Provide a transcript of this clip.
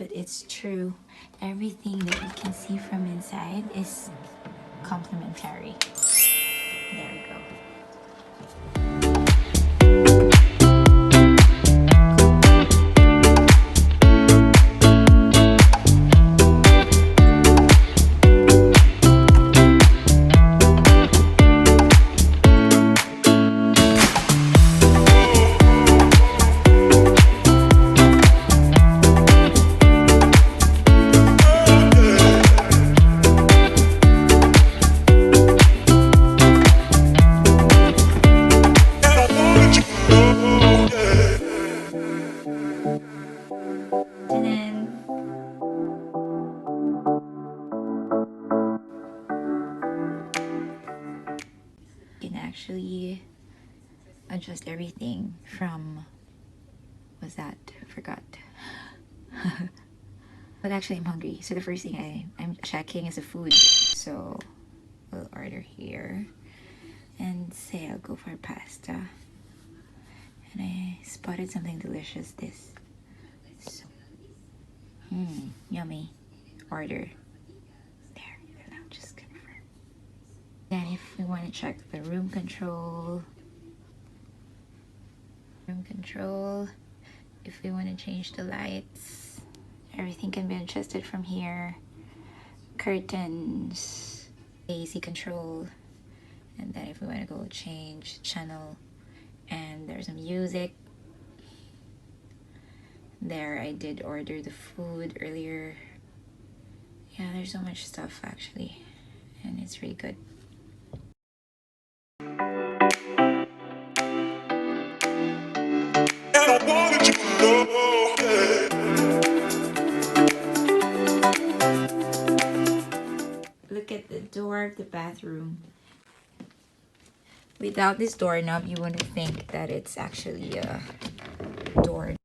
but it's true. Everything that you can see from inside is complimentary. There we go. And then you can actually adjust everything from, what's that? Forgot. But actually I'm hungry, so the first thing I'm checking is the food. So we'll order here and say I'll go for pasta. And I spotted something delicious. This. So, yummy. Order. There, and I'll just confirm. Then if we want to check the room control, if we want to change the lights, everything can be adjusted from here. Curtains, AC control, and then if we want to go change channel, and there's some music. There, I did order the food earlier. Yeah, there's so much stuff actually, and it's really good. Look at the door of the bathroom. Without this doorknob, you wouldn't think that it's actually a door.